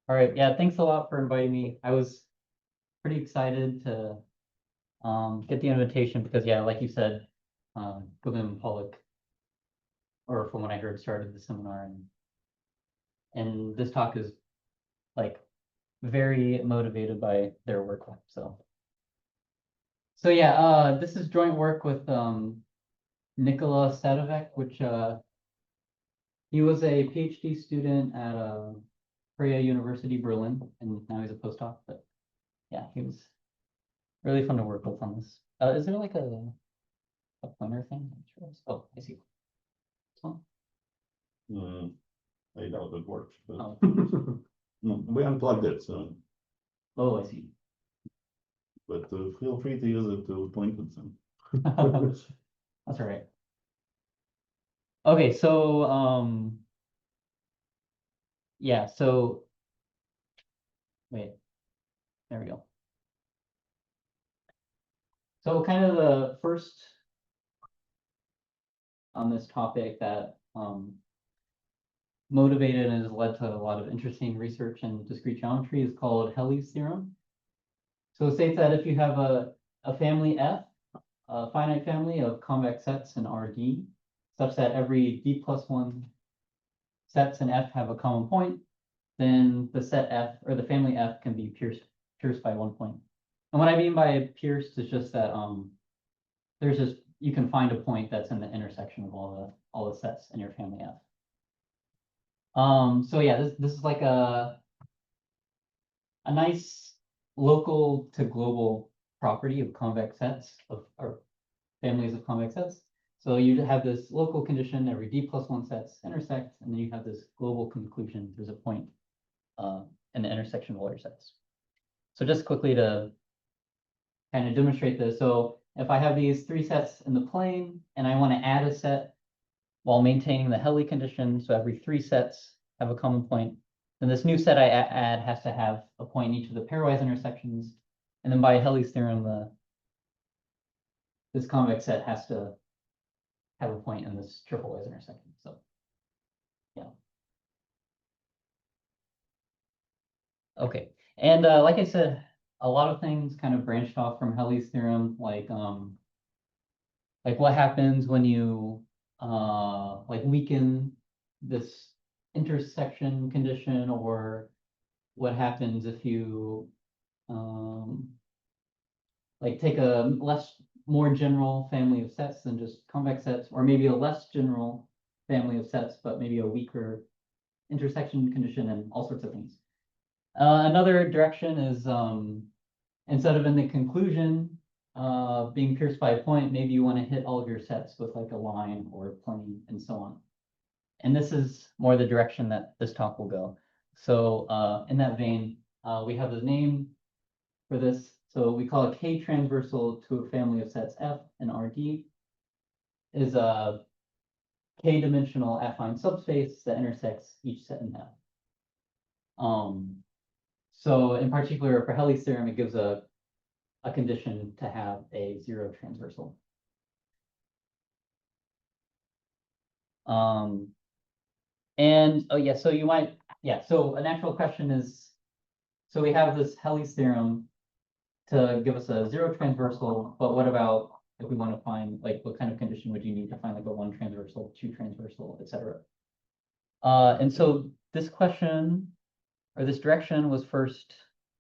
All right. Yeah, thanks a lot for inviting me. I was pretty excited to get the invitation because yeah, like you said, Goodman-Pollack, or from what I heard, started the seminar and this talk is like very motivated by their work. So yeah, this is joint work with Nikola Sadovek, which he was a PhD student at Freie University Berlin, and now he's a postdoc. But yeah, he was really fun to work with on this. Is there like a pointer thing? Oh, I see. This one? I doubt it works, but Oh. no, we unplugged it, so, Oh, I see. but feel free to use it to point at some. That's all right. Okay, so yeah, so wait, there we go. So kind of the first on this topic that motivated and has led to a lot of interesting research in discrete geometry is called Helly's theorem. So it states that if you have a family F, a finite family of convex sets in Rd, such that every d+1 sets in F have a common point, then the set F or the family F can be pierced by one point. And what I mean by pierced is just that there's just you can find a point that's in the intersection of all the sets in your family F. So yeah, this is like a nice local to global property of convex sets or families of convex sets. So you have this local condition, every d+1 sets intersect, and then you have this global conclusion, there's a point in the intersection of all your sets. So just quickly to kind of demonstrate this. So if I have these three sets in the plane and I want to add a set while maintaining the Helly condition, so every three sets have a common point, then this new set I add has to have a point in each of the pairwise intersections. And then by Helly's theorem, this convex set has to have a point in this triple-wise intersection. So yeah. Okay. And like I said, a lot of things kind of branched off from Helly's theorem, like what happens when you like weaken this intersection condition, or what happens if you like take a more general family of sets than just convex sets, or maybe a less general family of sets, but maybe a weaker intersection condition, and all sorts of things. Another direction is instead of in the conclusion being pierced by a point, maybe you want to hit all of your sets with like a line or a plane and so on. And this is more the direction that this talk will go. So in that vein, we have the name for this. So we call it k-transversal to a family of sets F and Rd is a k-dimensional affine subspace that intersects each set in F. So in particular, for Helly's theorem, it gives a condition to have a zero transversal. And oh yeah, so you might, yeah, so a natural question is, so we have this Helly's theorem to give us a zero transversal, but what about if we want to find, like, what kind of condition would you need to find like a one transversal, two transversal, etc. And so this question, or this direction, was first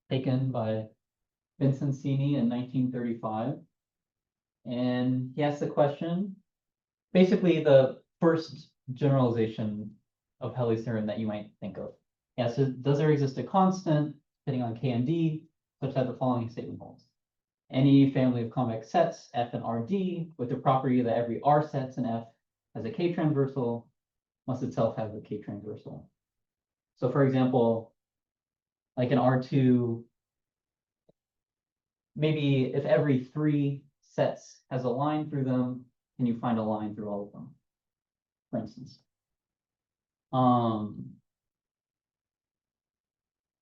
taken by Vincenzini in 1935. And he asked the question, basically the first generalization of Helly's theorem that you might think of. Yeah, so does there exist a constant depending on K and D such that the following statement holds? Any family of convex sets F and Rd with the property that every R sets in F has a k-transversal must itself have a k-transversal. So for example, like in R2, maybe if every three sets has a line through them, can you find a line through all of them, for instance?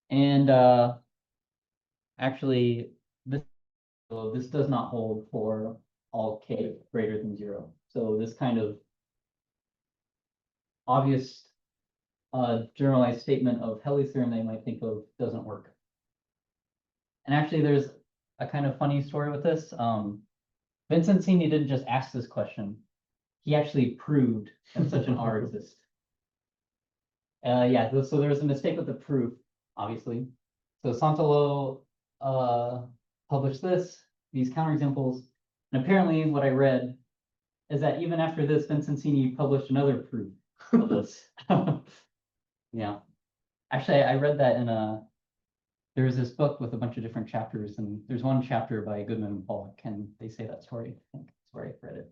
And actually, this does not hold for all k greater than 0. So this kind of obvious generalized statement of Helly's theorem that you might think of doesn't work. And actually, there's a kind of funny story with this. Vincenzini didn't just ask this question. He actually proved that such an R exists. Yeah, so there was a mistake with the proof, obviously. So Santalo published these counterexamples, and apparently what I read is that even after this, Vincenzini published another proof of this. Yeah. Actually, I read that in there's this book with a bunch of different chapters, and there's one chapter by Goodman-Pollack, and they say that story. I think that's where I read it.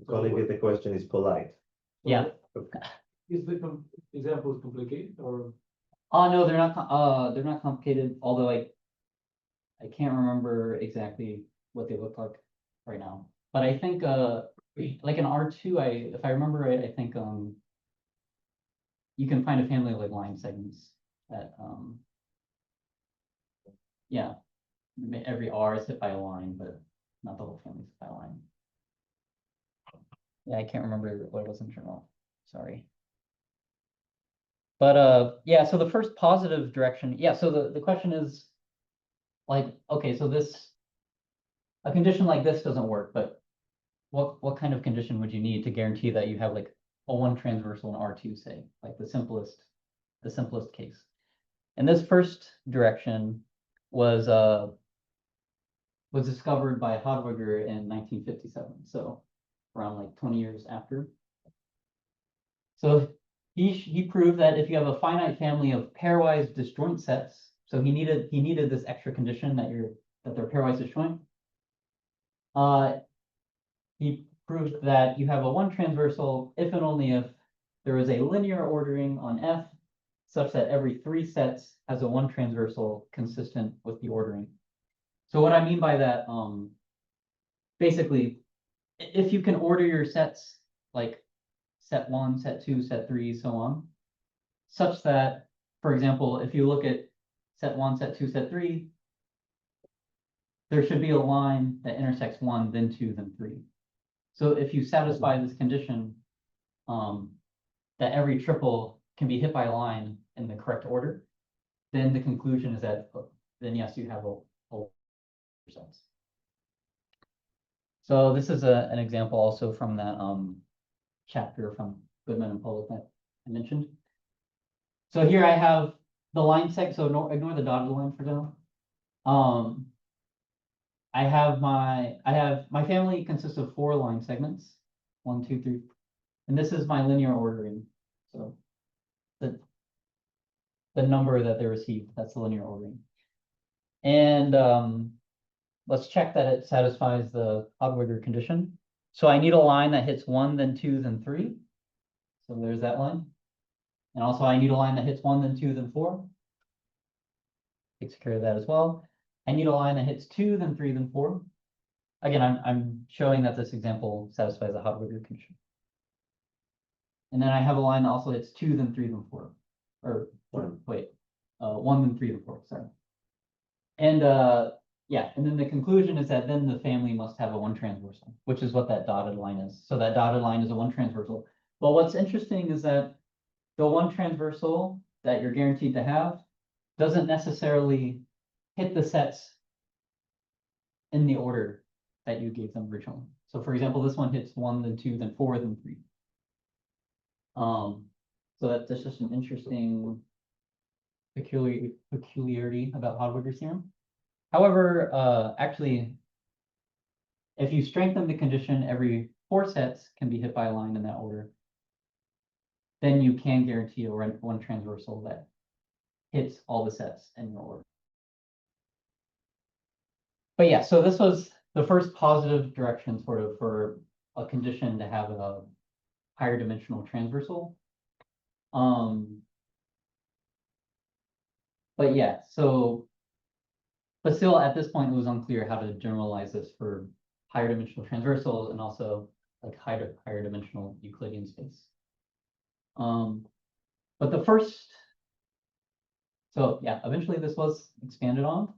Calling it a question is polite. Yeah. Is the examples complicated or? Oh no, they're not complicated, although I can't remember exactly what they look like right now. But I think like in R2, if I remember right, I think you can find a family of like line segments that yeah, every R is hit by a line, but not the whole family is hit by a line. Yeah, I can't remember what it was in general. Sorry. But yeah, so the first positive direction, yeah, so the question is like, okay, so a condition like this doesn't work, but what kind of condition would you need to guarantee that you have like a one transversal in R2, say, like the simplest case? And this first direction was discovered by Hadwiger in 1957, so around like 20 years after. So he proved that if you have a finite family of pairwise disjoint sets, so he needed this extra condition that they're pairwise disjoint. He proved that you have a one transversal if and only if there is a linear ordering on F such that every three sets has a one transversal consistent with the ordering. So what I mean by that, basically, if you can order your sets like set 1, set 2, set 3, so on, such that, for example, if you look at set 1, set 2, set 3, there should be a line that intersects 1, then 2, then 3. So if you satisfy this condition, that every triple can be hit by a line in the correct order, then the conclusion is that, then yes, you have a sets. So this is an example also from that chapter from Goodman and Pollack that I mentioned. So here I have the line seg, so ignore the dotted line for now. I have my family consists of 4 line segments, 1, 2, 3, and this is my linear ordering. So the number that they received, that's the linear ordering. And let's check that it satisfies the Hadwiger condition. So I need a line that hits 1, then 2, then 3. So there's that line. And also I need a line that hits 1, then 2, then 4. Takes care of that as well. I need a line that hits 2, then 3, then 4. Again, I'm showing that this example satisfies the Hadwiger condition. And then I have a line that also hits 2, then 3, then 4. Or wait, 1, then 3, then 4, sorry. And yeah, and then the conclusion is that then the family must have a one transversal, which is what that dotted line is. So that dotted line is a one transversal. But what's interesting is that the one transversal that you're guaranteed to have doesn't necessarily hit the sets in the order that you gave them originally. So for example, this one hits 1, then 2, then 4, then 3. So that's just an interesting peculiarity about Hadwiger's theorem. However, actually, if you strengthen the condition, every 4 sets can be hit by a line in that order. Then you can guarantee a one transversal that hits all the sets in your order. But yeah, so this was the first positive direction sort of for a condition to have a higher dimensional transversal. But yeah, but still at this point, it was unclear how to generalize this for higher dimensional transversals and also like higher dimensional Euclidean space. But the first, so yeah, eventually this was expanded on,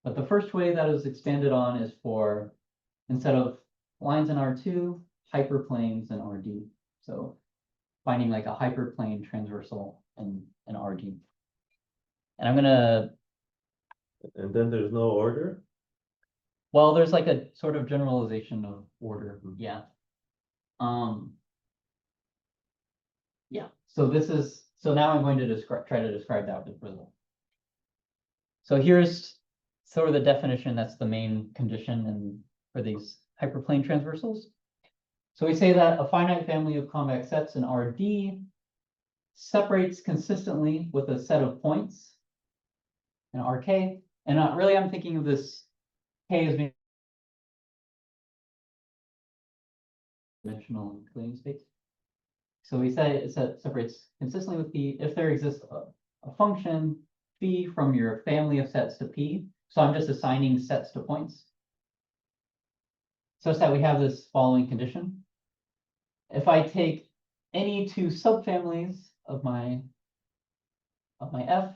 but the first way that it was expanded on is for, instead of lines in R2, hyperplanes in RD. So finding like a hyperplane transversal in RD. And I'm gonna, And then there's no order? well, there's like a sort of generalization of order, yeah. Yeah, so now I'm going to try to describe that with result. So here's sort of the definition, that's the main condition for these hyperplane transversals. So we say that a finite family of convex sets in RD separates consistently with a set of points in RK. And really, I'm thinking of this K as being dimensional Euclidean space. So we say it separates consistently with P if there exists a function phi from your family of sets to P. So I'm just assigning sets to points. Such that we have this following condition. If I take any two subfamilies of my F,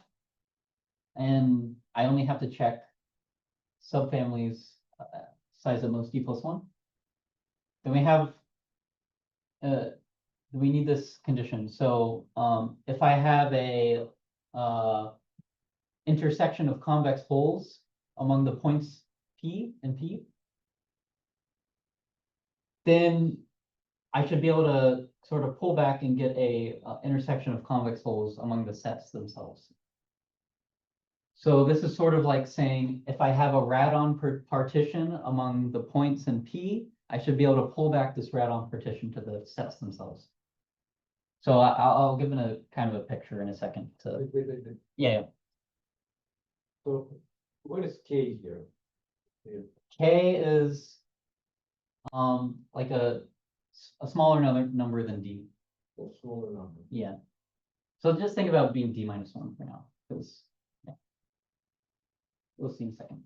and I only have to check subfamilies size at most d plus 1, then we have we need this condition. So if I have a intersection of convex holes among the points P and P, then I should be able to sort of pull back and get a intersection of convex holes among the sets themselves. So this is sort of like saying, if I have a radon partition among the points in P, I should be able to pull back this radon partition to the sets themselves. So I'll give it a kind of a picture in a second to, Wait. yeah. So what is K here? K is like a smaller number than D. A smaller number. Yeah. So just think about being D minus 1 for now, because yeah. We'll see in a second.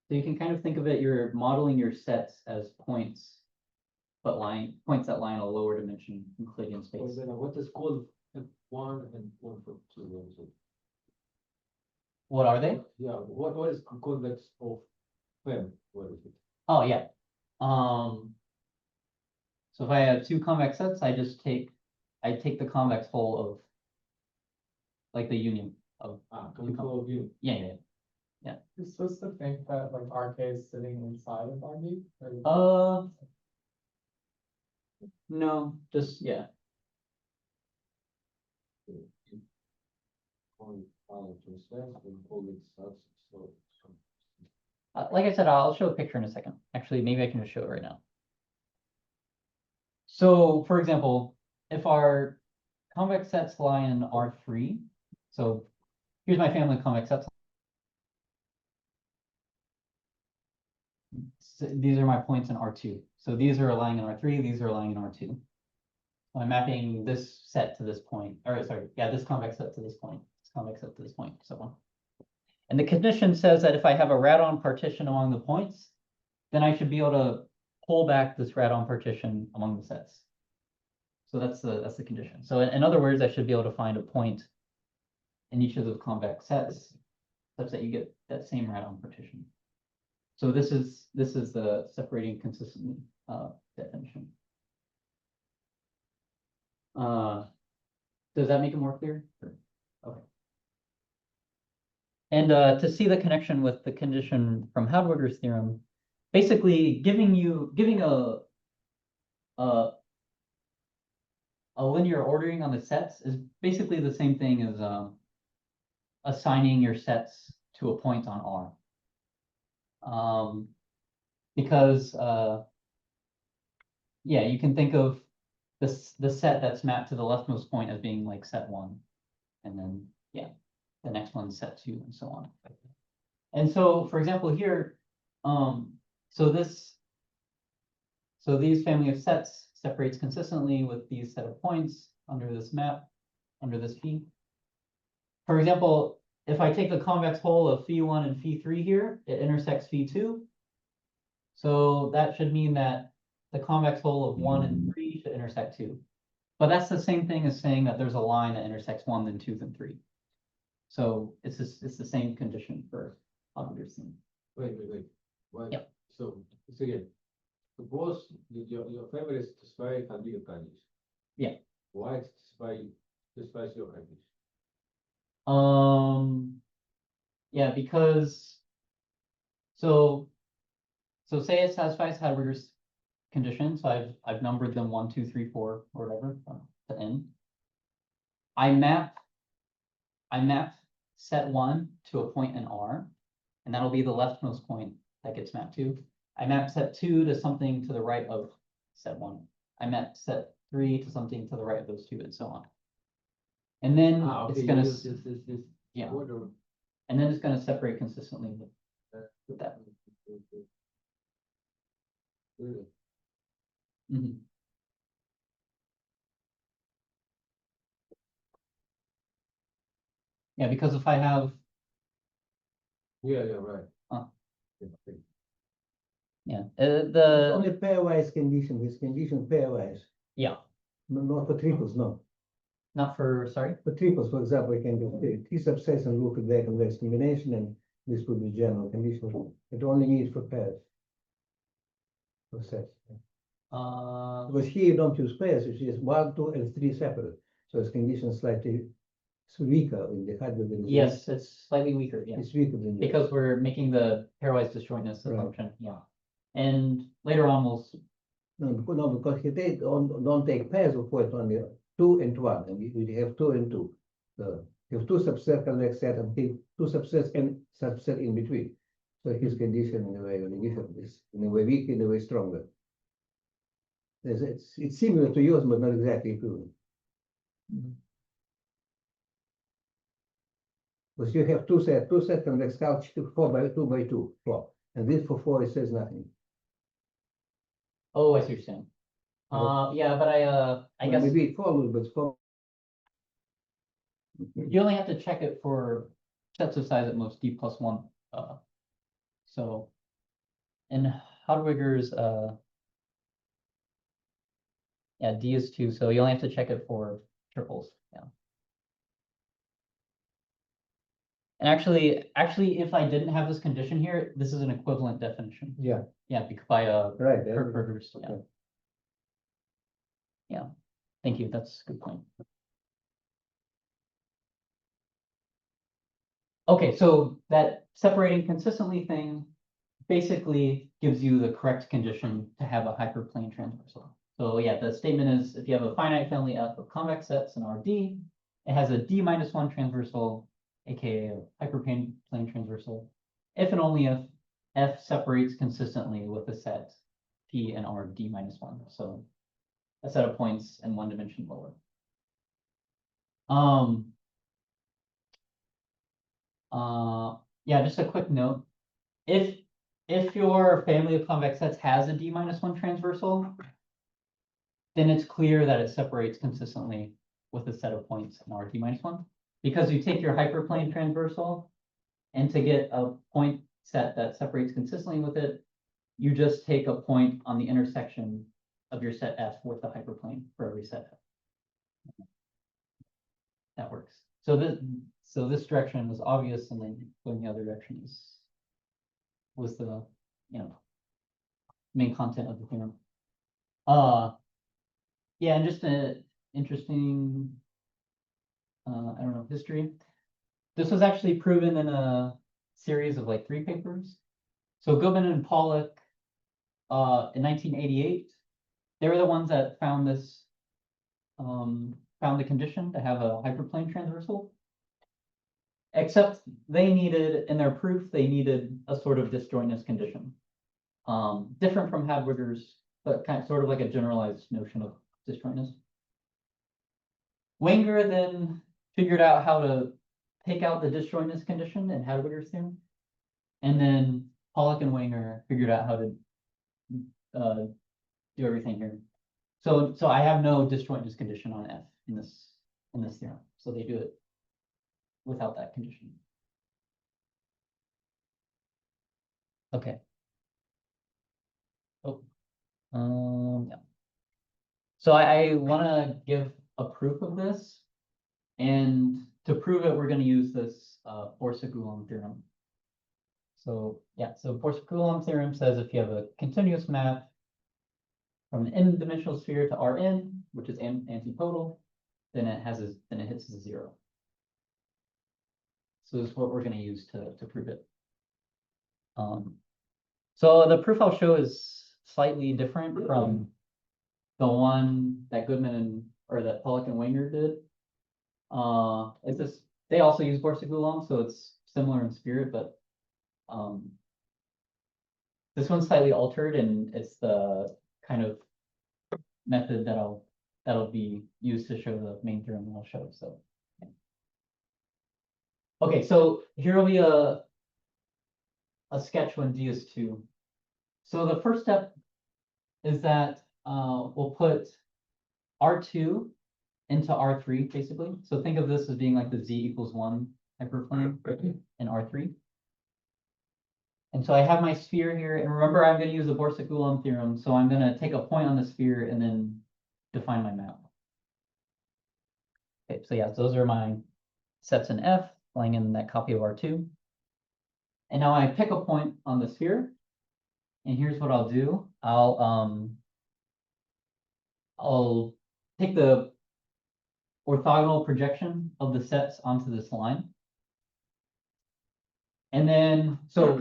So you can kind of think of it, you're modeling your sets as points, but points that lie in a lower dimension Euclidean So space. then what is called F1 and 1 for 2 also? What are they? Yeah, what is convex of Fem? What is it? Oh, yeah. So if I have two convex sets, I take the convex whole of like the union of, Control of you. yeah. You're supposed to think that like RK is sitting inside of RB? No, just, yeah. Like I said, I'll show a picture in a second. Actually, maybe I can just show it right now. So for example, if our convex sets lie in R3, so here's my family of convex sets. So these are my points in R2. So these are lying in R3, these are lying in R2. So I'm mapping this set to this point, or sorry, yeah, this convex set to this point, this convex set to this point, so on. And the condition says that if I have a radon partition among the points, then I should be able to pull back this radon partition among the sets. So that's the condition. So in other words, I should be able to find a point in each of those convex sets such that you get that same radon partition. So this is the separating consistently definition. Does that make it more clear? Okay. And to see the connection with the condition from Hadwiger's theorem, basically giving a linear ordering on the sets is basically the same thing as assigning your sets to a point on R. Because yeah, you can think of the set that's mapped to the leftmost point as being like set 1, and then yeah, the next one's set 2, and so on. And so, for example, here, so these family of sets separates consistently with these set of points under this map, under this phi. For example, if I take the convex whole of phi1 and phi3 here, it intersects phi2. So that should mean that the convex whole of 1 and 3 should intersect 2. But that's the same thing as saying that there's a line that intersects 1, then 2, then 3. So it's the same condition for Haberger's theorem. Wait. Why? Yep. So, it's again, suppose that your family satisfies Haberger condition. Yeah. Why it satisfies your condition? Yeah, because so say it satisfies Haberger's condition, so I've numbered them 1, 2, 3, 4, or whatever to n. I map set 1 to a point in R, and that'll be the leftmost point that gets mapped to. I map set 2 to something to the right of set 1. I map set 3 to something to the right of those two, and so on. And then it's Okay, gonna you use this yeah. order. and then it's gonna separate consistently with that. Really? Mhm. Yeah, because if I have Yeah, right. Huh. Yeah, It's the only pairwise condition, this condition pairwise, yeah, not for triples, no. not for sorry. For triples, for example, we can do T subsets and look at their convex combination, and this would be general condition. It only needs for pairs. For sets. Because here you don't use pairs, it's just 1, 2, and 3 separate. So it's condition slightly weaker in the Haberger. Yes, it's slightly weaker. Yeah, It's weaker than the. because we're making the pairwise disjointness Right. assumption. Yeah, and later on we'll No, because he don't take pairs of points, only 2 and 1, and you have 2 and 2. So you have 2 subset convex set and 2 subsets and subset in between. So his condition in a way only different is in a way weak, in a way stronger. It's similar to yours, but not exactly equivalent. Because you have two set convex couch 4 by 2 by 2, 4. And this for 4 it says nothing. Oh, I see what you're saying. Yeah, but I Well, guess maybe it follows, but 4. you only have to check it for sets of size at most d plus 1. So in Haberger's yeah, d is 2, so you only have to check it for triples. Yeah. And actually, if I didn't have this condition here, this is an equivalent definition. Yeah, Yeah, by right. Herberger's. Yeah. Okay. Yeah. Thank you. That's a good point. Okay, so that separating consistently thing basically gives you the correct condition to have a hyperplane transversal. So yeah, the statement is if you have a finite family F of convex sets in RD, it has a D minus 1 transversal, aka a hyperplane transversal, if and only if F separates consistently with a set P and R D minus 1. So a set of points in one dimension lower. Yeah, just a quick note. If your family of convex sets has a D minus 1 transversal, then it's clear that it separates consistently with a set of points in R D minus 1. Because you take your hyperplane transversal, and to get a point set that separates consistently with it, you just take a point on the intersection of your set F with the hyperplane for every set F. That works. So this direction was obvious, and then going the other direction was the main content of the theorem. Yeah, and just an interesting I don't know, history. This was actually proven in a series of like 3 papers. So Goodman and Pollack in 1988, they were the ones that found this found the condition to have a hyperplane transversal. Except they needed, in their proof, they needed a sort of disjointness condition. Different from Haberger's, but kind of sort of like a generalized notion of disjointness. Wenger then figured out how to take out the disjointness condition in Haberger's theorem. And then Pollack and Wenger figured out how to do everything here. So I have no disjointness condition on F in this theorem. So they do it without that condition. Okay. Oh, yeah. So I want to give a proof of this, and to prove it, we're gonna use this, Borsuk-Ulam theorem. So, yeah, so Borsuk-Ulam theorem says if you have a continuous map from an n-dimensional sphere to Rn, which is antipodal, then it hits a 0. So this is what we're gonna use to prove it. So the proof I'll show is slightly different from the one that or that Pollack and Wenger did. It's this, they also use Borsuk-Ulam, so it's similar in spirit, but this one's slightly altered, and it's the kind of method that'll be used to show the main theorem that I'll show. So, okay, so here will be a sketch when D is 2. So the first step is that we'll put R2 into R3, basically. So think of this as being like the Z = 1 hyperplane in R3. And so I have my sphere here, and remember I'm going to use the Borsuk-Ulam theorem, so I'm going to take a point on the sphere and then define my map. Okay, so yeah, so those are my sets in F, lying in that copy of R2. And now I pick a point on the sphere, and here's what I'll do. I'll take the orthogonal projection of the sets onto this line. And then, so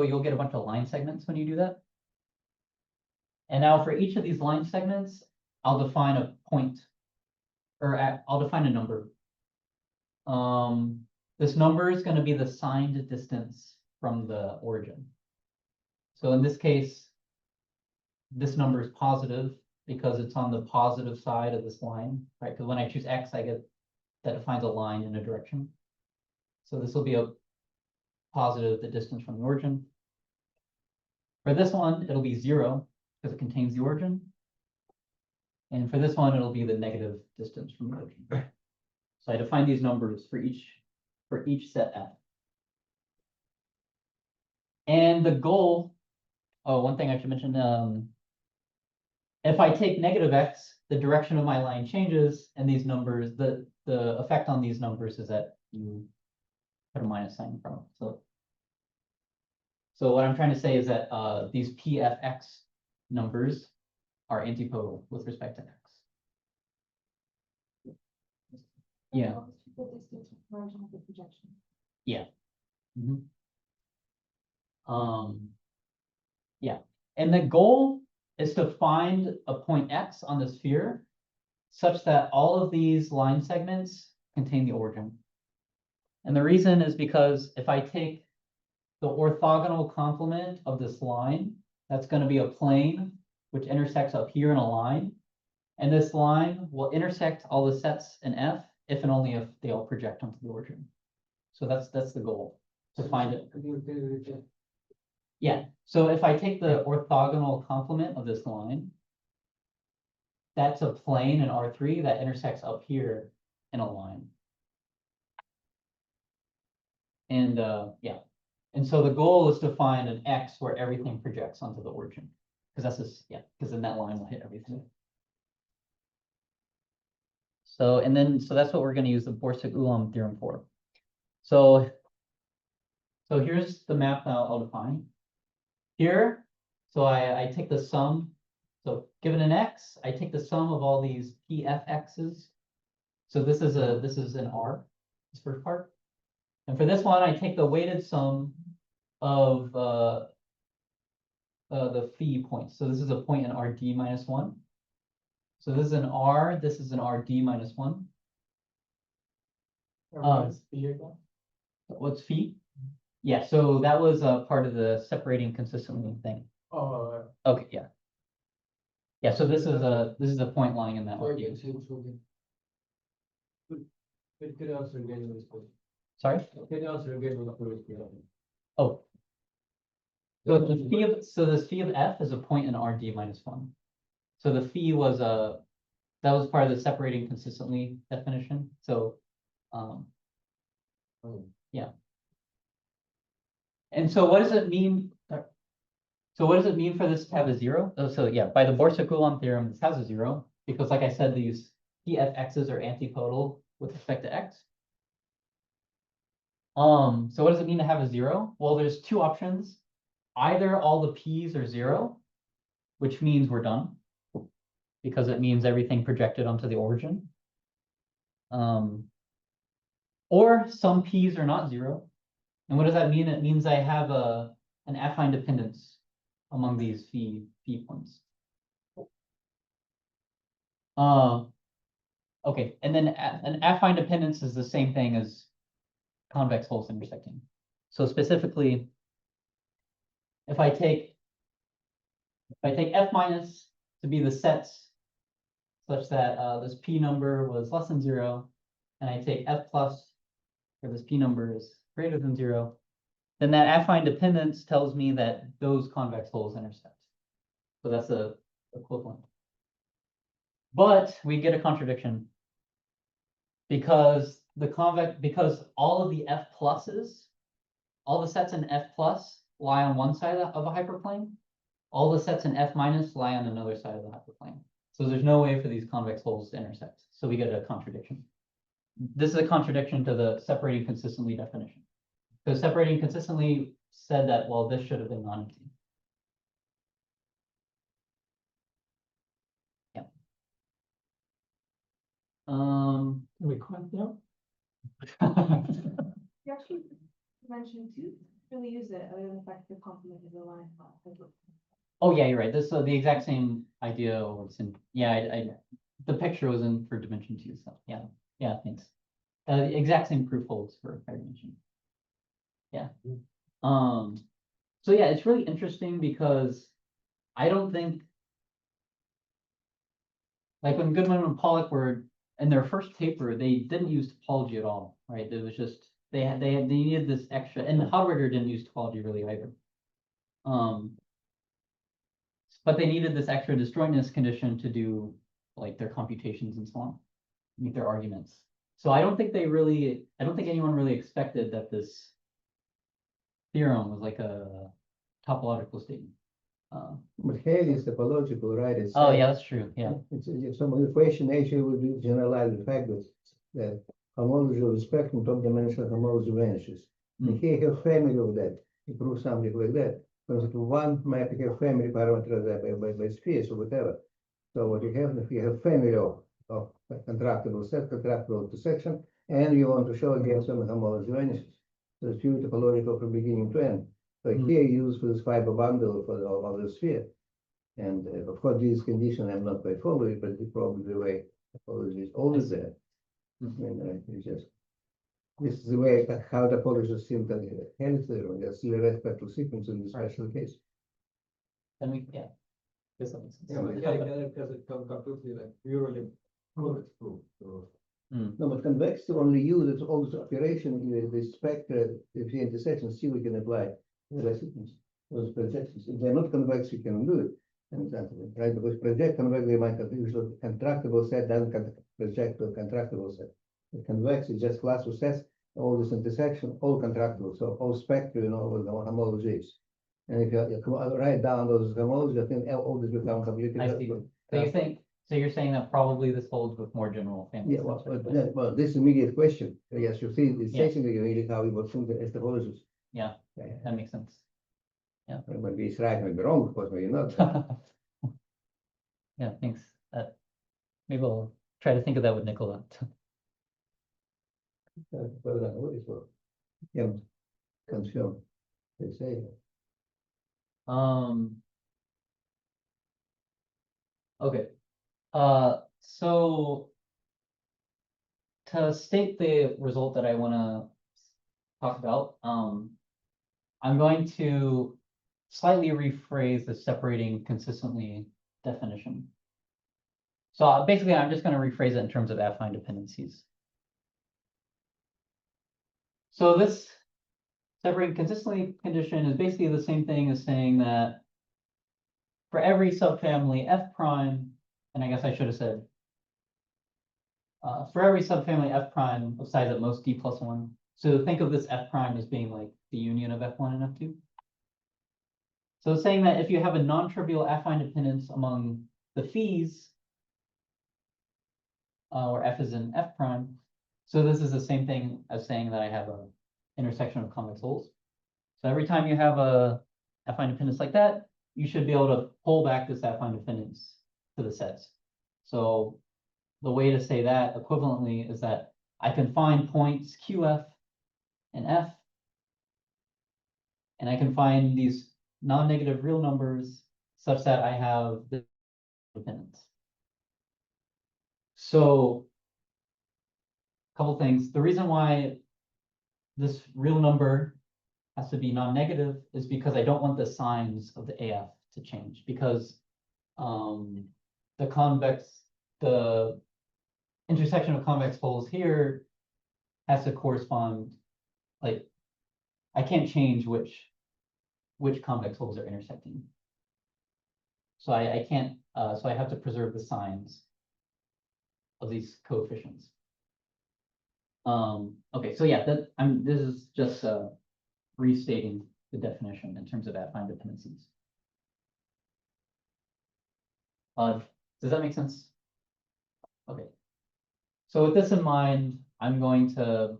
you'll get a bunch of line segments when you do that. And now for each of these line segments, I'll define a point, or I'll define a number. This number is going to be the signed distance from the origin. So in this case, this number is positive because it's on the positive side of this line, right? Because when I choose X, that defines a line in a direction. So this will be a positive, the distance from the origin. For this one, it'll be 0 because it contains the origin. And for this one, it'll be the negative distance from the origin. So I define these numbers for each set F. And the goal, one thing I should mention, if I take negative X, the direction of my line changes, and these numbers, the effect on these numbers is that you put a minus sign in front of them. So what I'm trying to say is that these PFX numbers are antipodal with respect to X. Yeah. The distance from origin of the projection. Yeah. Yeah, and the goal is to find a point X on the sphere such that all of these line segments contain the origin. And the reason is because if I take the orthogonal complement of this line, that's going to be a plane which intersects up here in a line. And this line will intersect all the sets in F if and only if they all project onto the origin. So that's the goal, to find it. Yeah, so if I take the orthogonal complement of this line, that's a plane in R3 that intersects up here in a line. And yeah, and so the goal is to find an X where everything projects onto the origin. Because that's just, because then that line will hit everything. So, so that's what we're going to use the Borsuk-Ulam theorem for. So here's the map that I'll define. Here, so I take the sum. So given an X, I take the sum of all these PFXs. So this is an R, this first part. And for this one, I take the weighted sum of the phi points. So this is a point in RD minus 1. So this is an R, this is an RD minus 1. What's phi again? What's phi? Yeah, so that was part of the separating consistently thing. Oh, Okay, yeah. Yeah, so this is a point lying in that RD. Could you answer again with this question? Sorry? Can you answer again with the previous question? Oh. So this phi of F is a point in RD minus 1. So the phi was that was part of the separating consistently definition. So yeah. And so what does it mean? So what does it mean for this to have a 0? So yeah, by the Borsuk-Ulam theorem, this has a 0 because, like I said, these PFXs are antipodal with respect to X. So what does it mean to have a zero? Well, there's two options. Either all the p's are zero, which means we're done, because it means everything projected onto the origin. Or some p's are not zero. And what does that mean? It means I have an affine dependence among these phi points. Okay, and then an affine dependence is the same thing as convex holes intersecting. So specifically, if I take f minus to be the sets such that this p number was less than zero, and I take f plus where this p number is greater than zero, then that affine dependence tells me that those convex holes intersect. So that's the equivalent. But we get a contradiction because because all of the f pluses, all the sets in f plus lie on one side of a hyperplane. All the sets in f minus lie on another side of the hyperplane. So there's no way for these convex holes to intersect. So we get a contradiction. This is a contradiction to the separating consistently definition. Because separating consistently said that, well, this should have been non-empty. Yeah. Can we quit now? You actually mentioned two, really use it other than the fact that the complement is a line. Oh, yeah, you're right. This the exact same idea was in, yeah, I the picture was in for dimension 2, so yeah. Yeah, thanks. The exact same proof holds for higher dimension. Yeah. So yeah, it's really interesting because I don't think, like when Goodman and Pollack were in their first paper, they didn't use topology at all, right? It was just they needed this extra, and Hadwiger didn't use topology really either. But they needed this extra disjointness condition to do like their computations and so on, meet their arguments. So I don't think anyone really expected that this theorem was like a topological statement. But Helly is topological, right? Oh yeah, that's true. Yeah. It's some equation actually would be generalized the fact that homology of the spectrum, top dimensional homology vanishes. And here you have family of that. You prove something like that. For example, one might have family parameters by spheres or whatever. So what you have family of contractible set, contractible intersection, and you want to show again some homology vanishes. So it's pure topological from beginning to end. So here you use for this fiber bundle of the sphere. And of course, this condition I'm not quite following, but it's probably the way topology is always there. I mean, this is the way how topologists seem to Helly theorem. There's still a respectful sequence in this special case. Then we, yeah. Guess that makes sense. Yeah, but yeah, I get it because it comes completely like purely proof. So No, but convexity only uses all this operation with the spectra, if the intersections, see we can apply the sequence, those projections. If they're not convex, you can do it. And right, because project convex, they might have usually contractible set doesn't project to a contractible set. The convex is just class of sets, all this intersection, all contractible, so all spectra, with the homologies. And if you write down those homologies, I think all this becomes completely. I see. So you're saying that probably this holds with more general families. Yeah, well, this is immediate question. Yes, you see, it's essentially really how we would think as topologists. Yeah, that makes sense. Maybe it's right, maybe wrong, of course, maybe not. Yeah, thanks. Maybe we'll try to think of that with Nicola. Yeah, confirm. They say. Okay. So to state the result that I want to talk about, I'm going to slightly rephrase the separating consistently definition. So basically, I'm just going to rephrase it in terms of affine dependencies. So this separating consistently condition is basically the same thing as saying that for every subfamily f prime, and I guess I should have said, for every subfamily f prime of size at most d plus 1. So think of this f prime as being like the union of f1 and f2. So it's saying that if you have a non-trivial affine dependence among the phis, where f is in f prime, so this is the same thing as saying that I have intersection of convex holes. So every time you have a affine dependence like that, you should be able to pull back this affine dependence to the sets. So the way to say that equivalently is that I can find points QF and F, and I can find these non-negative real numbers such that I have the dependence. So a couple things. The reason why this real number has to be non-negative is because I don't want the signs of the AF to change, because the intersection of convex holes here has to correspond, like, I can't change which convex holes are intersecting. So I can't, so I have to preserve the signs of these coefficients. Okay, so yeah, this is just restating the definition in terms of affine dependencies. Does that make sense? Okay. So with this in mind, I'm going to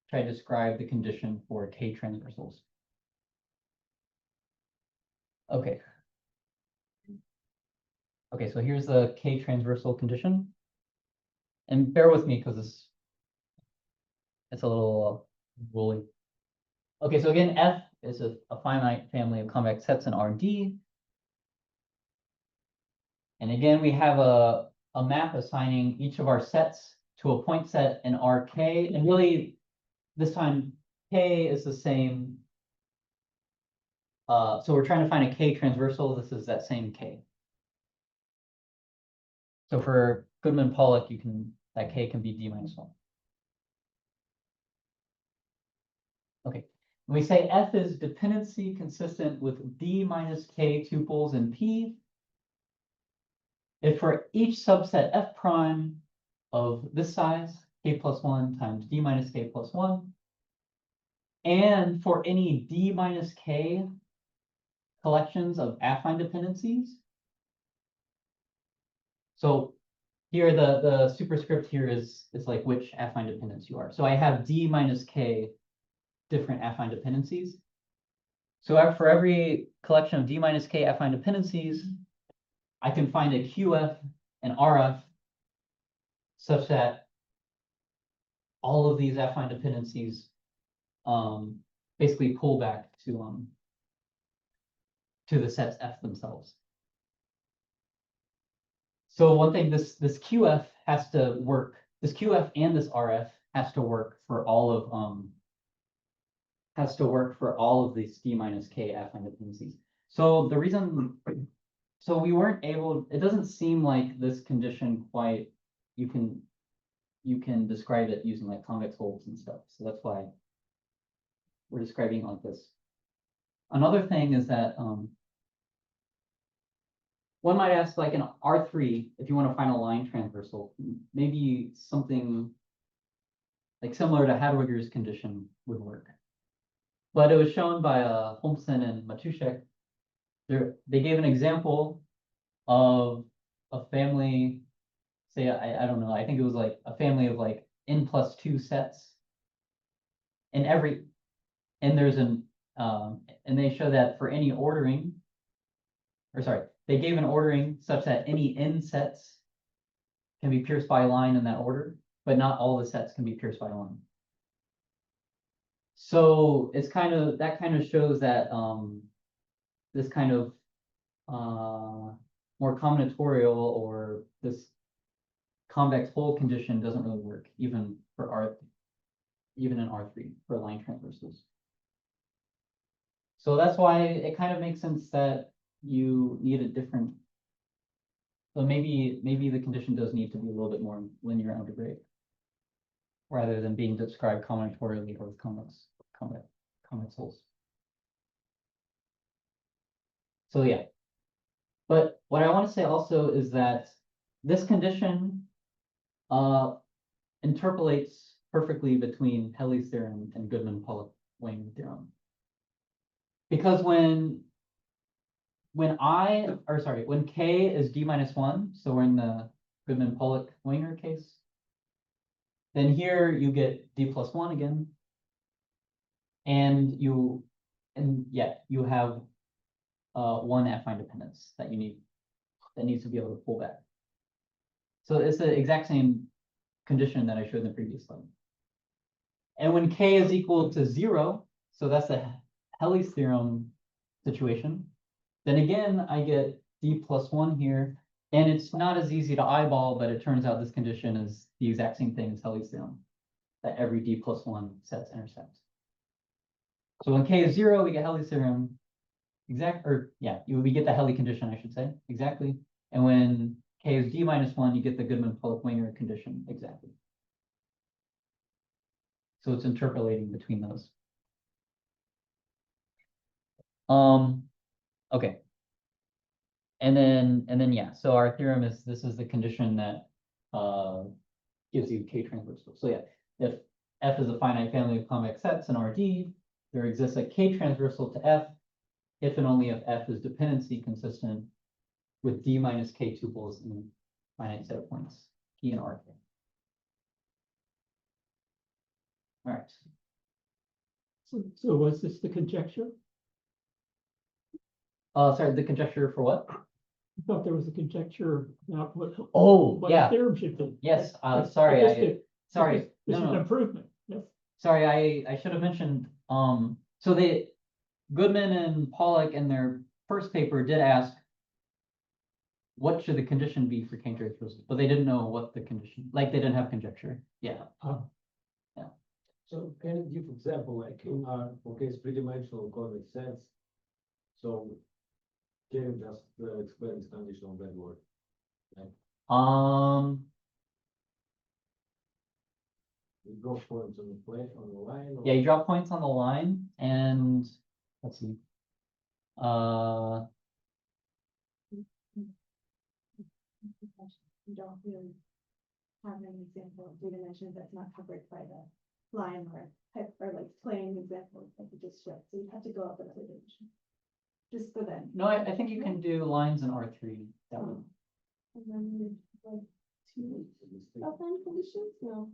try to describe the condition for k-transversals. Okay. Okay, so here's the k-transversal condition. And bear with me because it's a little woolly. Okay, so again, F is a finite family of convex sets in R and D. And again, we have a map assigning each of our sets to a point set in Rk. And really, this time, K is the same. So we're trying to find a k-transversal. This is that same K. So for Goodman-Pollack, that K can be D minus 1. Okay, we say F is dependency consistent with D minus K tuples in P if for each subset F prime of this size, K plus 1 times D minus K plus 1, and for any D minus K collections of affine dependencies. So here the superscript here is like which affine dependence you are. So I have D minus K different affine dependencies. So for every collection of D minus K affine dependencies, I can find a QF and RF such that all of these affine dependencies basically pull back to the sets F themselves. So one thing, this QF has to work, this QF and this RF has to work for all of these D minus K affine dependencies. So the reason, so we weren't able, it doesn't seem like this condition quite, you can describe it using like convex holes and stuff. So that's why we're describing it like this. Another thing is that one might ask, like in R3, if you want to find a line transversal, maybe something like similar to Hadwiger's condition would work. But it was shown by Holmsen and Matuszek. They gave an example of a family, say, I don't know, I think it was like a family of like n+2 sets. And there's and they show that for any ordering, or sorry, they gave an ordering such that any n sets can be pierced by a line in that order, but not all the sets can be pierced by a line. So it's that kind of shows that this kind of more combinatorial or this convex hole condition doesn't really work even in R3 for line transversals. So that's why it kind of makes sense that you need a different. So maybe the condition does need to be a little bit more linear algebraic, rather than being described combinatorially or with convex holes. So yeah, but what I want to say also is that this condition interpolates perfectly between Helly's theorem and Goodman-Pollack-Wenger theorem. Because when K is D minus 1, so we're in the Goodman-Pollack-Wenger case, then here you get D plus 1 again. And you have one affine dependence that needs to be able to pull back. So it's the exact same condition that I showed in the previous slide. And when k is equal to 0, so that's the Helly's theorem situation, then again I get d plus 1 here, and it's not as easy to eyeball, but it turns out this condition is the exact same thing as Helly's theorem, that every d plus 1 sets intersect. So when k is 0, we get Helly's theorem, we get the Helly condition, I should say, exactly. And when k is d minus 1, you get the Goodman-Pollack-Wenger condition, exactly. So it's interpolating between those. Okay. And then yeah, so our theorem is, this is the condition that gives you k-transversal. So yeah, if F is a finite family of convex sets in Rd, there exists a k-transversal to F if and only if F is dependency consistent with d minus k tuples in a finite set of points, P and R. All right. So was this the conjecture? Sorry, the conjecture for what? I thought there was a conjecture about Oh, what yeah. the theorem should be. Yes, But sorry, This is an no. improvement. Yes. Sorry, I should have mentioned, so Goodman and Pollack in their first paper did ask, what should the condition be for k-transversal? But they didn't know what the condition, like they didn't have conjecture. Yeah. So can you give example, like, okay, it's three-dimensional convex sets. So can you just explain this condition on that word? You draw points on the plane, on the line? Or? Yeah, you drop points on the line and let's see. You don't really have an example of three dimensions that's not covered by the line or type or like plane example that you just showed. So you have to go up another dimension. Just for them. No, I think you can do lines in R3. That one. And then you like two affine conditions? No.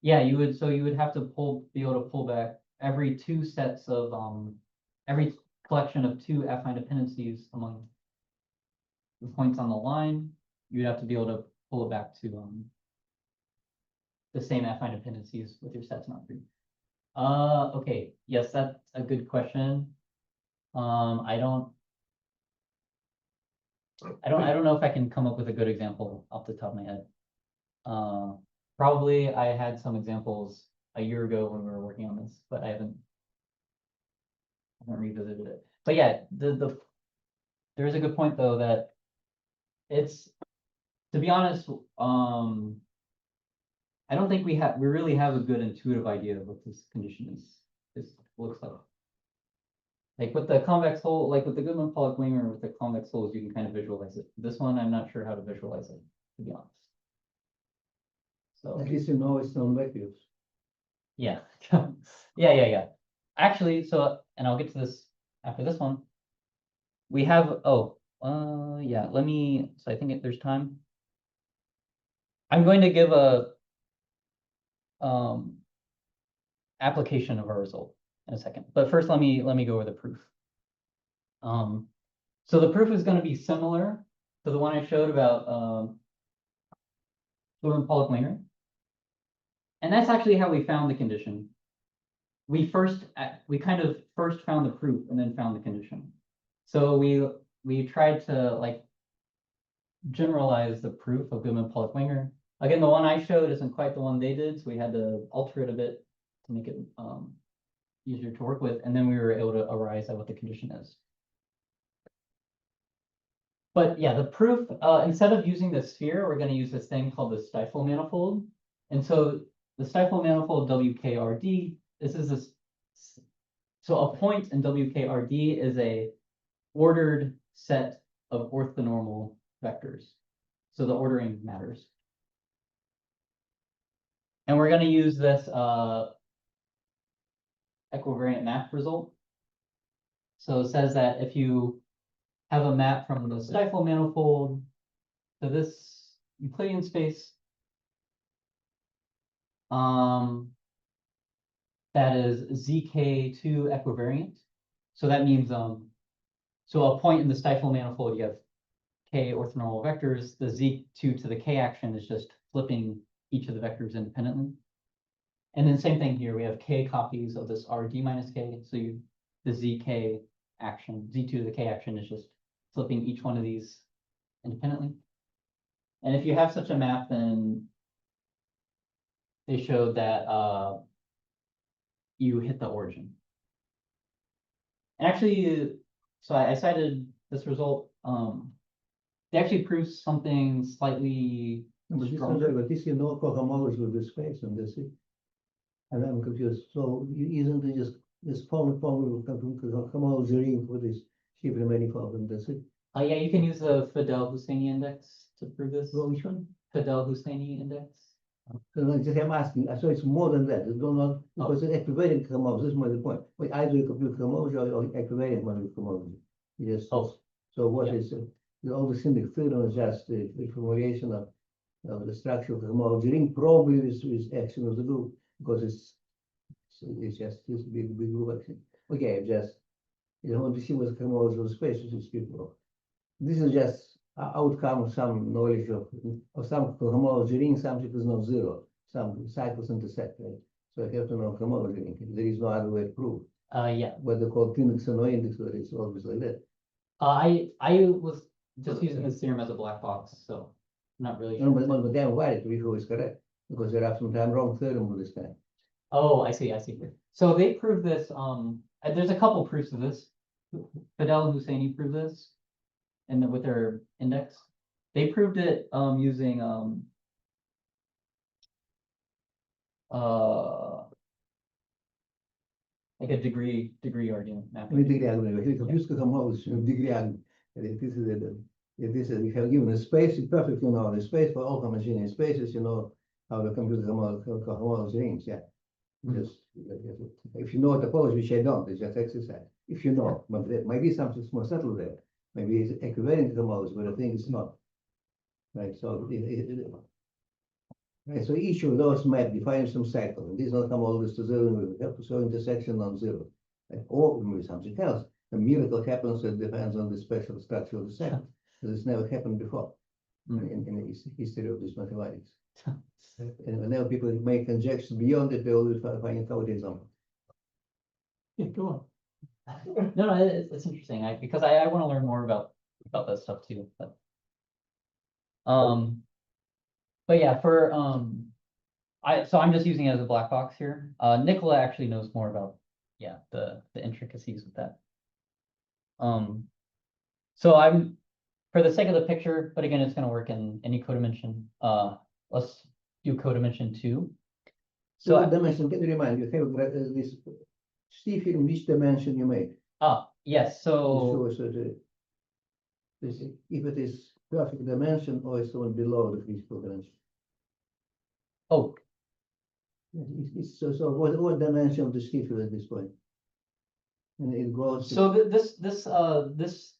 Yeah, you would have to be able to pull back every two sets of every collection of two affine dependencies among the points on the line. You'd have to be able to pull it back to the same affine dependencies with your sets not free. Okay, yes, that's a good question. I don't know if I can come up with a good example off the top of my head. Probably I had some examples a year ago when we were working on this, but I haven't revisited it. But yeah, there is a good point though that it's, to be honest, I don't think we really have a good intuitive idea of what this condition looks like. Like with the convex hole, like with the Goodman-Pollack-Wenger with the convex holes, you can kind of visualize it. This one, I'm not sure how to visualize it, to be honest. So At least you know it's non-vacuous. yeah, yeah. Actually, and I'll get to this after this one. We have, yeah, so I think there's time. I'm going to give a application of our result in a second, but first let me go over the proof. So the proof is going to be similar to the one I showed about Goodman-Pollack-Wenger, and that's actually how we found the condition. We kind of first found the proof and then found the condition. So we tried to like generalize the proof of Goodman-Pollack-Wenger. Again, the one I showed isn't quite the one they did, so we had to alter it a bit to make it easier to work with, and then we were able to arrive at what the condition is. But yeah, the proof, instead of using the sphere, we're going to use this thing called the Stiefel manifold. And so the Stiefel manifold WKRD, so a point in WKRD is a ordered set of orthonormal vectors. So the ordering matters. And we're going to use this equivariant map result. So it says that if you have a map from the Stiefel manifold to this Euclidean space, that is ZK2 equivariant. So that means, so a point in the Stiefel manifold, you have k orthonormal vectors. The Z2 to the k action is just flipping each of the vectors independently. And then same thing here, we have k copies of this RD minus k. So the ZK action, Z2 to the k action is just flipping each one of these independently. And if you have such a map, then they showed that you hit the origin. And actually, so I cited this result. They actually proved something slightly stronger. But this, cohomology with the space and that's it. And I'm confused. So you isn't it just formula cohomology ring for this Stiefel manifold and that's it. Yeah, you can use the Fadel-Husseini index to prove this. Well, which one? Fadel-Husseini index. So like, just I'm asking, so it's more than that. It's not because it's equivariant cohomology. This is my point. But either you compute cohomology or equivariant cohomology. Yes. So what is all the symbolic theorem is just the formulation of the structure of the homology ring, probably with action of the group, because it's just this big group action. Okay, just want to see what the homology of the space is people. This is just outcome of some knowledge of some homology ring, something is not zero, some cycles intersect, right? So I have to know homology ring. There is no other way to prove. Yeah. What they call index or no index, but it's always like that. I was just using this theorem as a black box, so I'm not really No, sure. but then why it who is correct? Because there are sometimes wrong theorem with this kind. Oh, I see. So they proved this, there's a couple proofs of this. Fadel and Husseini proved this, and then with their index. They proved it using like a degree argument mapping. Degree argument. He confused homology degree argument. This is we have given a space, you perfectly know the space for all homogeneous spaces, you know how to compute homology rings, yeah. Just if you know topology, which I don't, it's just exercise. If you know, but there might be something more subtle there. Maybe it's equivalent homology, but I think it's not. Right, so right, so each of those might define some cycle, and these not homologies to zero, we have to show intersection non-zero. Like, or maybe something else. A miracle happens, it depends on the special structure of the cycle. This never happened before in the history of this mathematics. And whenever people make conjectures beyond it, they always find out example. Yeah, go on. No, it's interesting. Because I want to learn more about that stuff too. But yeah, for I'm just using it as a black box here. Nicola actually knows more about the intricacies with that. So I'm for the sake of the picture, but again, it's going to work in any codimension. Let's do codimension 2. So what dimension, can you remind you, have this Stiefel in which dimension you made? Yes, so This, if it is perfect dimension or it's one below the critical dimension. oh, So what dimension of the Stiefel at this point? And it goes. so this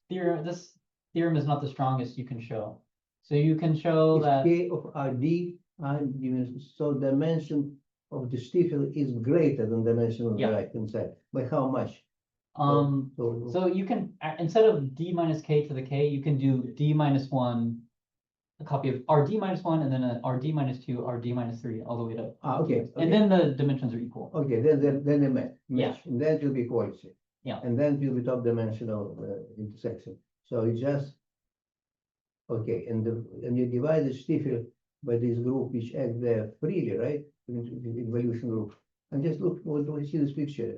theorem is not the strongest you can show. So you can show If that K of RD, so dimension of the Stiefel is greater than dimension of the Yeah. right hand side. By how much? so you can instead of d minus k to the k, you can do d minus 1, a copy of rd minus 1, and then a rd minus 2, rd minus 3, all the way to. Okay. And then the dimensions are equal. Okay, then they match. Yeah. And then it will be quality. Yeah. And then it will be top dimensional intersection. So it just, okay, and you divide the Stiefel by this group which act there freely, right? The evolution group. And just look, what do we see this picture?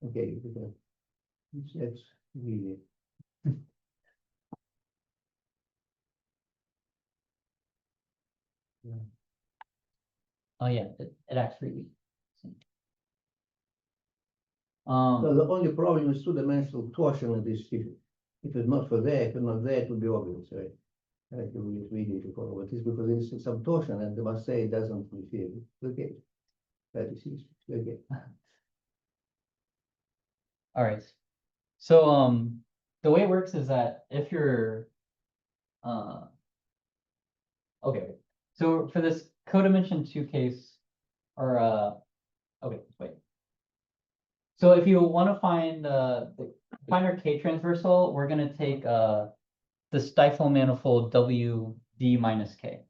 Okay, that's really. Oh yeah, it acts freely. So the only problem is two-dimensional torsion of this Stiefel. If it's not for there, if it's not there, it would be obvious, right? It will be really difficult, but it's because it's some torsion, and they must say it doesn't feel. Okay. That is okay. All right. So the way it works is that if you're okay, so for this codimension 2 case, or okay, wait. So if you want to find find our k-transversal, we're gonna take the Stiefel manifold WD minus k.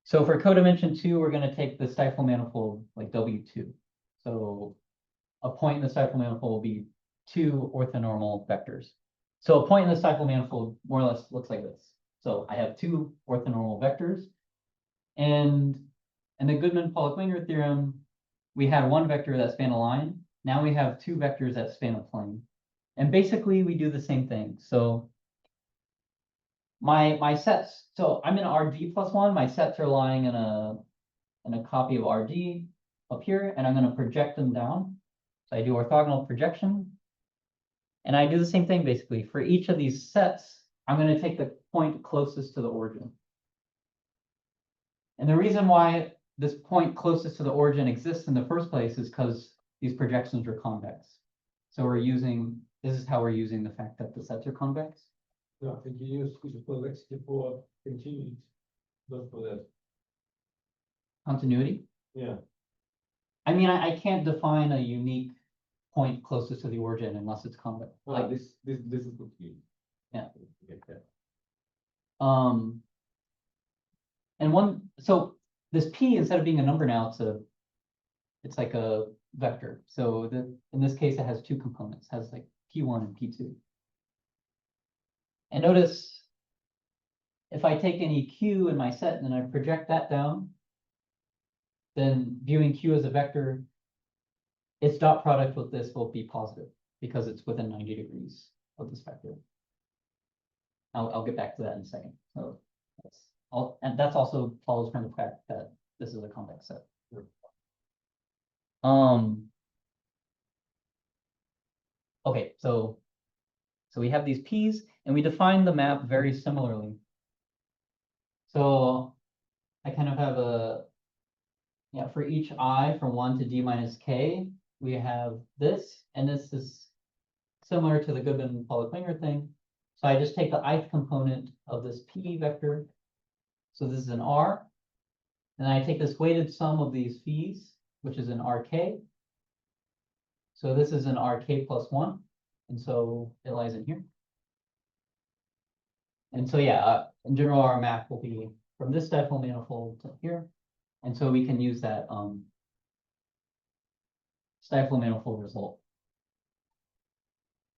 So for codimension 2, we're gonna take the Stiefel manifold like W2. So a point in the Stiefel manifold will be 2 orthonormal vectors. So a point in the Stiefel manifold more or less looks like this. So I have 2 orthonormal vectors, and in the Goodman-Pollack-Wenger theorem, we had 1 vector that spanned a line. Now we have 2 vectors that span a plane. And basically we do the same thing. So my sets, so I'm in RD plus 1, my sets are lying in a copy of RD up here, and I'm going to project them down. So I do orthogonal projection. And I do the same thing basically. For each of these sets, I'm going to take the point closest to the origin. And the reason why this point closest to the origin exists in the first place is because these projections are convex. So this is how we're using the fact that the sets are convex. No, I think you use convexity for continuity, not for that. Continuity. Yeah. I mean, I can't define a unique point closest to the origin unless it's convex. Like this is continuity. Yeah. Okay. And so this P, instead of being a number now, it's like a vector. So in this case, it has 2 components, it has like P1 and P2. And notice if I take any Q in my set and then I project that down, then viewing Q as a vector, its dot product with this will be positive because it's within 90 degrees of this vector. I'll get back to that in a second. So that's also follows from the fact that this is a convex set. Okay, so we have these P's and we define the map very similarly. So I kind of have for each I from 1 to D minus K, we have this, and this is similar to the Goodman-Pollack-Wenger thing. So I just take the ith component of this P vector. So this is an R. And I take this weighted sum of these phi's, which is an RK. So this is an RK plus 1. And so it lies in here. And so in general, our map will be from this Stiefel manifold to here. And so we can use that Stiefel manifold result.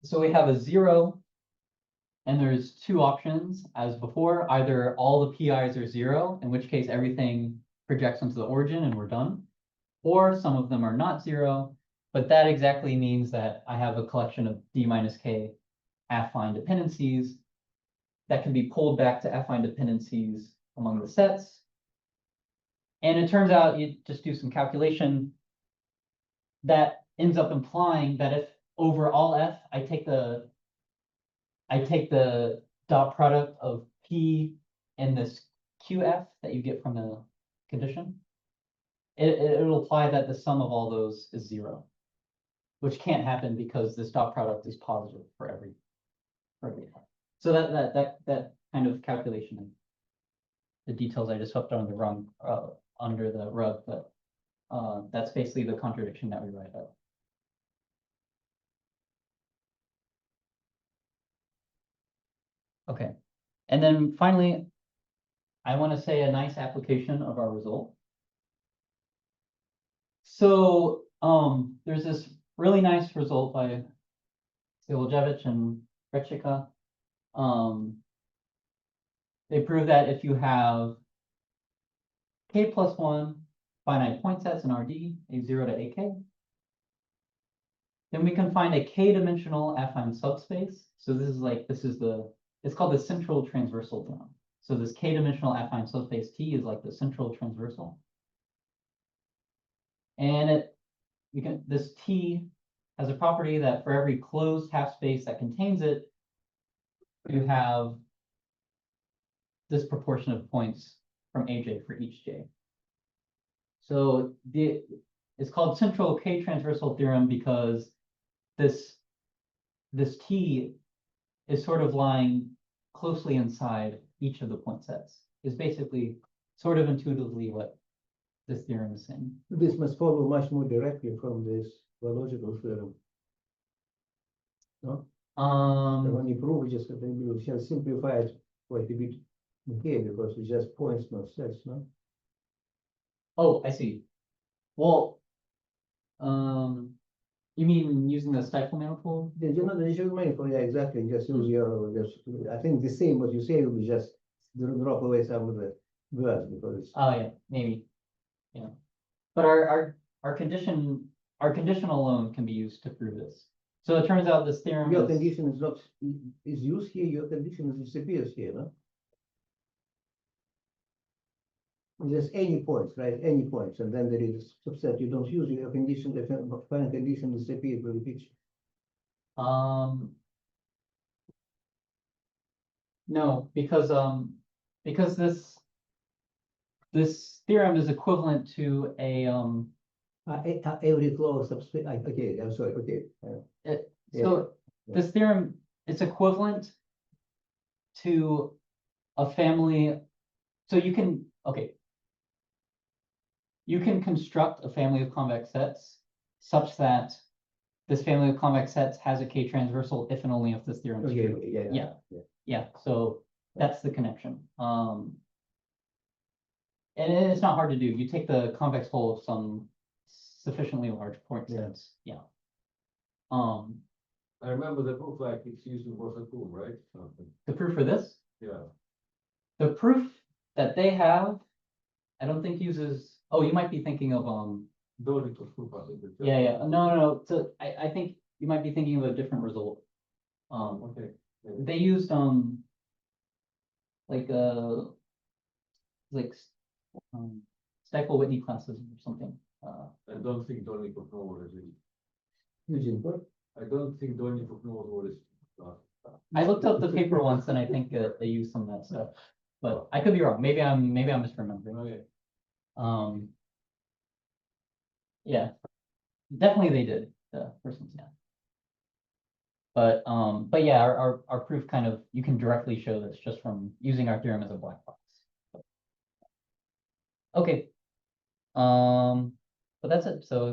So we have a 0, and there's 2 options as before. Either all the PIs are 0, in which case everything projects onto the origin and we're done. Or some of them are not 0, but that exactly means that I have a collection of D minus K affine dependencies that can be pulled back to affine dependencies among the sets. And it turns out you just do some calculation that ends up implying that if over all F, I take the dot product of P and this QF that you get from the condition, it'll imply that the sum of all those is 0, which can't happen because this dot product is positive for every F. So that kind of calculation, the details I just swept under the rug, but that's basically the contradiction that we write out. Okay, and then finally, I want to say a nice application of our result. So there's this really nice result by Stiefel and Rechika. They prove that if you have K plus 1 finite point sets in RD, A0 to AK, then we can find a k-dimensional affine subspace. So it's called the central transversal theorem. So this k-dimensional affine subspace T is like the central transversal. And this T has a property that for every closed half space that contains it, you have this proportion of points from AJ for each J. So it's called central k-transversal theorem because this T is sort of lying closely inside each of the point sets, is basically sort of intuitively what this theorem is saying. This must follow much more directly from this topological theorem. No? When you prove, just you shall simplify it quite a bit here because it just points no sets, no? Oh, I see. Well, you mean using the Stiefel manifold? The generalization manifold, yeah, exactly. Just use your, I think the same what you say will be just drop away some of the words because it's. Oh, yeah, maybe. Yeah. But our condition alone can be used to prove this. So it turns out this theorem Your is, condition is not, is used here, your condition disappears here, no? Just any points, right? Any points, and then there is subset. You don't use your condition, the final condition disappears with the picture. no, because this theorem is equivalent to a, Every clause subspace, okay, I'm sorry, okay. so this theorem, it's equivalent to a family, so you can, okay. You can construct a family of convex sets such that this family of convex sets has a k-transversal if and only if this theorem is Okay, true. yeah. Yeah, so that's the connection. And it's not hard to do. You take the convex whole of some sufficiently large point Yeah. sets, yeah. I remember the proof like it's used in Borsuk-Ulam, right? Something. The proof for this, Yeah. the proof that they have, I don't think uses, oh, you might be thinking of, Topological proof, I think. yeah, no, so I think you might be thinking of a different result. Okay. They used, like, Stiefel-Whitney classes or something. I don't think topological knowledge is. Using what? I don't think topological knowledge is. I looked up the paper once and I think they used some of that stuff, but I could be wrong. Maybe I'm misremembering. Okay. Yeah, definitely they did, the first ones, yeah. But yeah, our proof kind of, you can directly show this just from using our theorem as a black box. Okay. But that's it, so